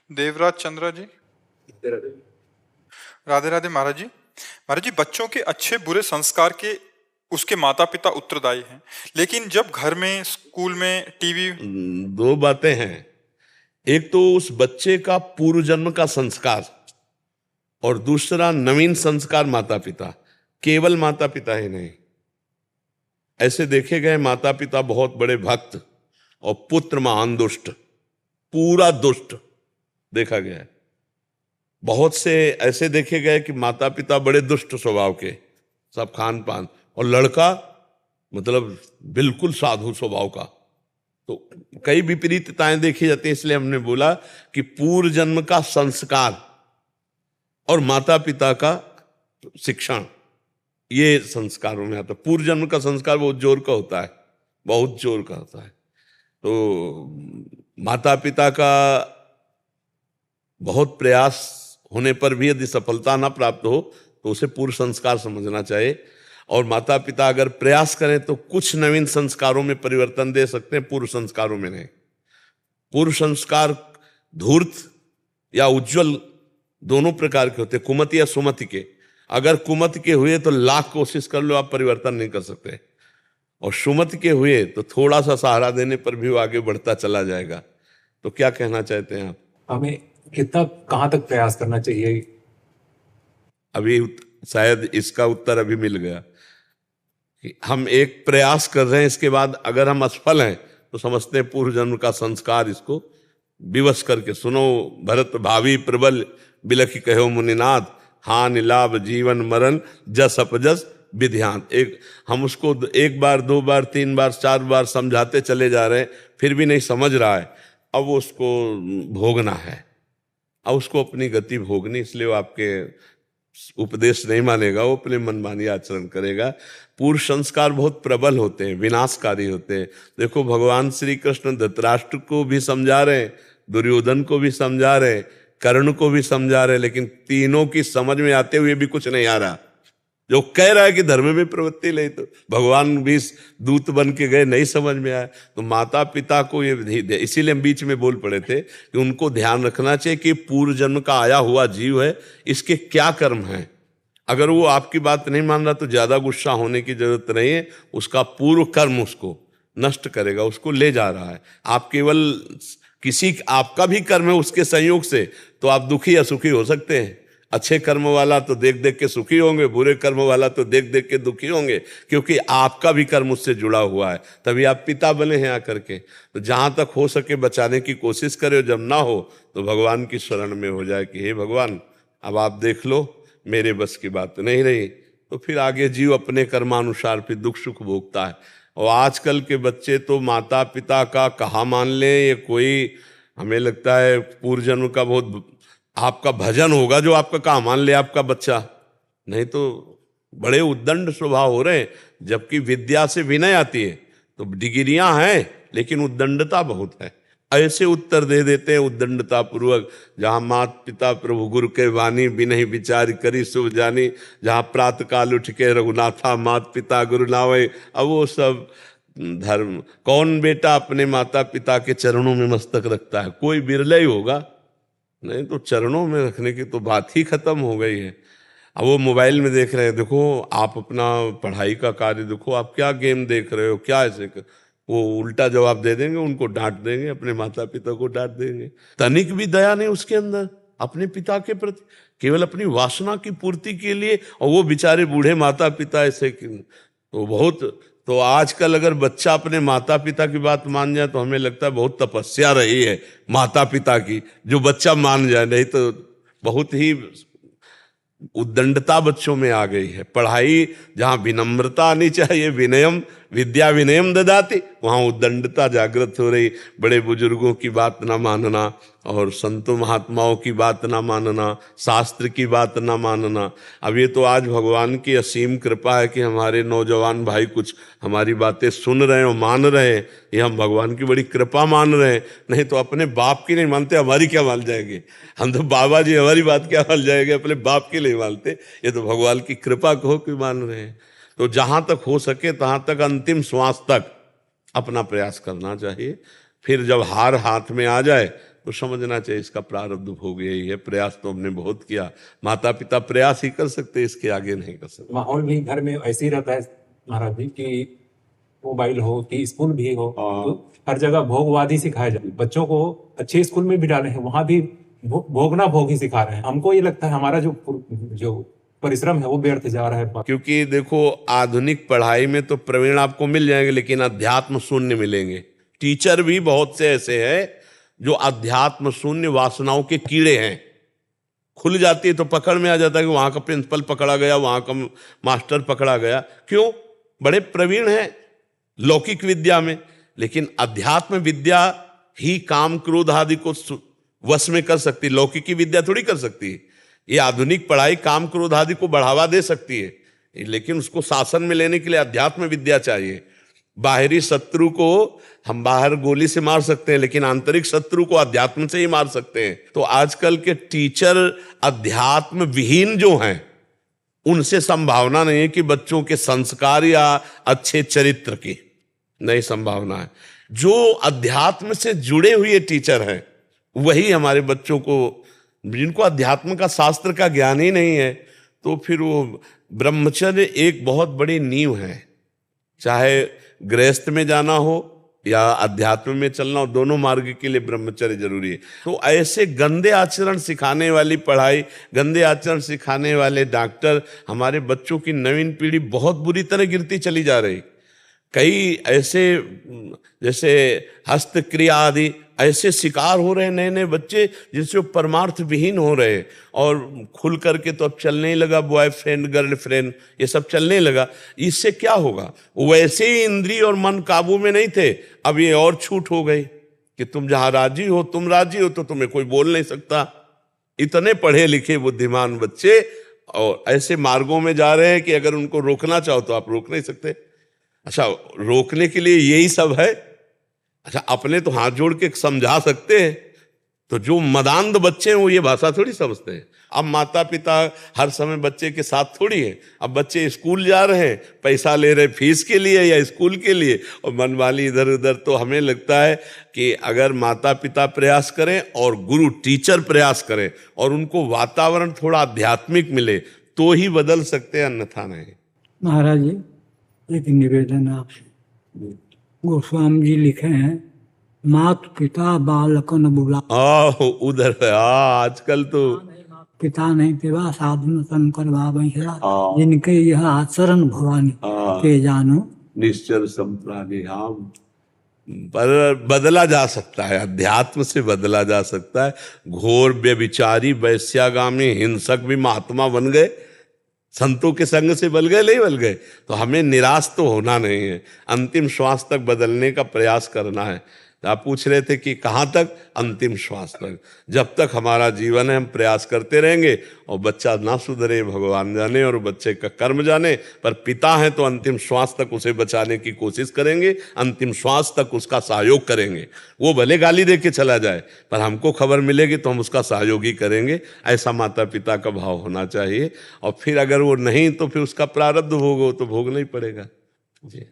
देवराज चंद्रा जी। राधे राधे महाराज जी। महाराज जी, बच्चों के अच्छे बुरे संस्कार के उसके माता पिता उत्तरदायी हैं, लेकिन जब घर में, स्कूल में, टीवी। दो बातें हैं। एक तो उस बच्चे का पूर्व जन्म का संस्कार, और दूसरा नवीन संस्कार माता पिता। केवल माता पिता ही नहीं, ऐसे देखे गए माता पिता बहुत बड़े भक्त और पुत्र महान दुष्ट, पूरा दुष्ट देखा गया है। बहुत से ऐसे देखे गए कि माता पिता बड़े दुष्ट स्वभाव के, सब खान पान, और लड़का मतलब बिल्कुल साधु स्वभाव का। तो कई विपरीतताएं देखी जाती हैं। इसलिए हमने बोला कि पूर्व जन्म का संस्कार और माता पिता का शिक्षण, ये संस्कारों में आता है। पूर्व जन्म का संस्कार बहुत जोर का होता है, बहुत जोर का होता है। तो माता पिता का बहुत प्रयास होने पर भी यदि सफलता ना प्राप्त हो तो उसे पूर्व संस्कार समझना चाहिए। और माता पिता अगर प्रयास करें तो कुछ नवीन संस्कारों में परिवर्तन दे सकते हैं, पूर्व संस्कारों में नहीं। पूर्व संस्कार धूर्त या उज्जवल दोनों प्रकार के होते हैं, कुमति या सुमति के। अगर कुमति के हुए तो लाख कोशिश कर लो, आप परिवर्तन नहीं कर सकते। और सुमति के हुए तो थोड़ा सा सहारा देने पर भी वो आगे बढ़ता चला जाएगा। तो क्या कहना चाहते हैं आप? हमें कितना, कहाँ तक प्रयास करना चाहिए? अभी शायद इसका उत्तर अभी मिल गया कि हम एक प्रयास कर रहे हैं, इसके बाद अगर हम असफल हैं तो समझते हैं पूर्व जन्म का संस्कार। इसको विवश करके सुनो भरत भावी प्रबल बिलखि कहो मुनिनाथ, हानि लाभ जीवन मरण जस अपजस विध्यान। एक हम उसको एक बार, दो बार, तीन बार, चार बार समझाते चले जा रहे हैं, फिर भी नहीं समझ रहा है। अब वो उसको भोगना है, अब उसको अपनी गति भोगनी। इसलिए वो आपके उपदेश नहीं मानेगा, वो अपने मनमानी आचरण करेगा। पूर्व संस्कार बहुत प्रबल होते हैं, विनाशकारी होते हैं। देखो भगवान श्री कृष्ण धृतराष्ट्र को भी समझा रहे हैं, दुर्योधन को भी समझा रहे हैं, कर्ण को भी समझा रहे हैं, लेकिन तीनों की समझ में आते हुए भी कुछ नहीं आ रहा। जो कह रहा है कि धर्म में प्रवृत्ति ले, तो भगवान भी दूत बन के गए, नहीं समझ में आया। तो माता पिता को ये, इसीलिए हम बीच में बोल पड़े थे कि उनको ध्यान रखना चाहिए कि पूर्व जन्म का आया हुआ जीव है, इसके क्या कर्म हैं। अगर वो आपकी बात नहीं मान रहा तो ज्यादा गुस्सा होने की जरूरत नहीं है। उसका पूर्व कर्म उसको नष्ट करेगा, उसको ले जा रहा है। आप केवल किसी, आपका भी कर्म है उसके संयोग से, तो आप दुखी या सुखी हो सकते हैं। अच्छे कर्म वाला तो देख देख के सुखी होंगे, बुरे कर्म वाला तो देख देख के दुखी होंगे, क्योंकि आपका भी कर्म उससे जुड़ा हुआ है। तभी आप पिता बने हैं आकर के। तो जहां तक हो सके बचाने की कोशिश करें, जब ना हो तो भगवान की शरण में हो जाए कि हे भगवान अब आप देख लो, मेरे बस की बात नहीं रही। तो फिर आगे जीव अपने कर्मानुसार फिर दुख सुख भोगता है। और आजकल के बच्चे तो माता पिता का कहाँ मान लें, ये कोई, हमें लगता है पूर्व जन्म का बहुत आपका भजन होगा जो आपका कहाँ मान ले आपका बच्चा। नहीं तो बड़े उद्दंड स्वभाव हो रहे हैं, जबकि विद्या से विनय आती है। तो डिग्रियां हैं लेकिन उद्दंडता बहुत है। ऐसे उत्तर दे देते हैं उद्दंडता पूर्वक, जहां मात पिता प्रभु गुरु के वाणी बिनहि विचार करी शुभ जानी, जहां प्रातः काल उठ के रघुनाथा मात पिता गुरु नावे। अब वो सब धर्म, कौन बेटा अपने माता पिता के चरणों में मस्तक रखता है? कोई बिरला ही होगा, नहीं तो चरणों में रखने की तो बात ही खत्म हो गई है। अब वो मोबाइल में देख रहे हैं, देखो आप अपना पढ़ाई का कार्य देखो, आप क्या गेम देख रहे हो, क्या ऐसे वो उल्टा जवाब दे देंगे, उनको डांट देंगे, अपने माता पिता को डांट देंगे। तनिक भी दया नहीं उसके अंदर अपने पिता के प्रति, केवल अपनी वासना की पूर्ति के लिए। और वो बेचारे बूढ़े माता पिता ऐसे, तो बहुत, तो आजकल अगर बच्चा अपने माता पिता की बात मान जाए तो हमें लगता है बहुत तपस्या रही है माता पिता की, जो बच्चा मान जाए। नहीं तो बहुत ही उद्दंडता बच्चों में आ गई है। पढ़ाई जहां विनम्रता आनी चाहिए, विनयम विद्या विनयम ददाति, वहां उद्दंडता जागृत हो रही। बड़े बुजुर्गों की बात ना मानना, और संतों महात्माओं की बात ना मानना, शास्त्र की बात ना मानना। अब ये तो आज भगवान की असीम कृपा है कि हमारे नौजवान भाई कुछ हमारी बातें सुन रहे हैं और मान रहे हैं, ये हम भगवान की बड़ी कृपा मान रहे हैं। नहीं तो अपने बाप की नहीं मानते, हमारी क्या मान जाएंगे? हम तो बाबा जी हमारी बात क्या मान जाएंगे, अपने बाप की नहीं मानते। ये तो भगवान की कृपा को कि मान रहे हैं। तो जहां तक हो सके तहां तक अंतिम श्वास तक अपना प्रयास करना चाहिए। फिर जब हार हाथ में आ जाए तो समझना चाहिए इसका प्रारब्ध भोग यही है। प्रयास तो हमने बहुत किया, माता पिता प्रयास ही कर सकते, इसके आगे नहीं कर सकते। माहौल भी घर में ऐसे ही रहता है महाराज जी कि मोबाइल हो कि स्कूल भी हो तो हर जगह भोगवाद ही सिखाया जाए। बच्चों को अच्छे स्कूल में भी डाले हैं, वहां भी भोगना भोग ही सिखा रहे हैं। हमको ये लगता है हमारा जो परिश्रम है वो व्यर्थ जा रहा है। क्योंकि देखो, आधुनिक पढ़ाई में तो प्रवीण आपको मिल जाएंगे, लेकिन अध्यात्म शून्य मिलेंगे। टीचर भी बहुत से ऐसे हैं जो अध्यात्म शून्य वासनाओं के कीड़े हैं। खुल जाती है तो पकड़ में आ जाता है कि वहां का प्रिंसिपल पकड़ा गया, वहां का मास्टर पकड़ा गया। क्यों? बड़े प्रवीण हैं लौकिक विद्या में, लेकिन अध्यात्म विद्या ही काम क्रोध आदि को वश में कर सकती, लौकिकी विद्या थोड़ी कर सकती है। ये आधुनिक पढ़ाई काम क्रोध आदि को बढ़ावा दे सकती है, लेकिन उसको शासन में लेने के लिए अध्यात्म विद्या चाहिए। बाहरी शत्रु को हम बाहर गोली से मार सकते हैं, लेकिन आंतरिक शत्रु को अध्यात्म से ही मार सकते हैं। तो आजकल के टीचर अध्यात्म विहीन जो हैं, उनसे संभावना नहीं है कि बच्चों के संस्कार या अच्छे चरित्र की नहीं संभावना है। जो अध्यात्म से जुड़े हुए टीचर हैं वही हमारे बच्चों को, जिनको अध्यात्म का शास्त्र का ज्ञान ही नहीं है, तो फिर वो ब्रह्मचर्य एक बहुत बड़ी नींव है। चाहे गृहस्थ में जाना हो या अध्यात्म में चलना हो, दोनों मार्ग के लिए ब्रह्मचर्य जरूरी है। तो ऐसे गंदे आचरण सिखाने वाली पढ़ाई, गंदे आचरण सिखाने वाले डॉक्टर, हमारे बच्चों की नवीन पीढ़ी बहुत बुरी तरह गिरती चली जा रही। कई ऐसे जैसे हस्तक्रिया आदि ऐसे शिकार हो रहे नए नए बच्चे, जिनसे वो परमार्थ विहीन हो रहे, और खुल करके तो अब चलने ही लगा बॉयफ्रेंड गर्लफ्रेंड, ये सब चलने लगा। इससे क्या होगा? वैसे ही इंद्रिय और मन काबू में नहीं थे, अब ये और छूट हो गई कि तुम जहां राजी हो, तुम राजी हो तो तुम्हें कोई बोल नहीं सकता। इतने पढ़े लिखे बुद्धिमान बच्चे और ऐसे मार्गों में जा रहे हैं कि अगर उनको रोकना चाहो तो आप रोक नहीं सकते। अच्छा, रोकने के लिए यही सब है? अच्छा, अपने तो हाथ जोड़ के समझा सकते हैं, तो जो मदांध बच्चे हैं वो ये भाषा थोड़ी समझते हैं। अब माता पिता हर समय बच्चे के साथ थोड़ी है। अब बच्चे स्कूल जा रहे हैं, पैसा ले रहे फीस के लिए या स्कूल के लिए, और मनमानी इधर उधर। तो हमें लगता है कि अगर माता पिता प्रयास करें और गुरु टीचर प्रयास करें और उनको वातावरण थोड़ा आध्यात्मिक मिले तो ही बदल सकते हैं, अन्यथा नहीं। महाराज जी, एक निवेदन है आपसे। गोस्वामी जी लिखे हैं, मात पिता बालकन बुला। उधर आजकल तो पिता नहीं पिवा साधन शंकर बाबा, जिनके यह आचरण भवानी के जानो निश्चल संप्राणी। हाँ, पर बदला जा सकता है, अध्यात्म से बदला जा सकता है। घोर व्यभिचारी वैश्यागामी हिंसक भी महात्मा बन गए, संतों के संग से बल गए, नहीं बल गए। तो हमें निराश तो होना नहीं है, अंतिम श्वास तक बदलने का प्रयास करना है। आप पूछ रहे थे कि कहाँ तक? अंतिम श्वास तक। जब तक हमारा जीवन है हम प्रयास करते रहेंगे, और बच्चा ना सुधरे भगवान जाने और बच्चे का कर्म जाने, पर पिता हैं तो अंतिम श्वास तक उसे बचाने की कोशिश करेंगे, अंतिम श्वास तक उसका सहयोग करेंगे। वो भले गाली दे के चला जाए, पर हमको खबर मिलेगी तो हम उसका सहयोग ही करेंगे। ऐसा माता पिता का भाव होना चाहिए। और फिर अगर वो नहीं तो फिर उसका प्रारब्ध भोग हो तो भोगना ही पड़ेगा जी।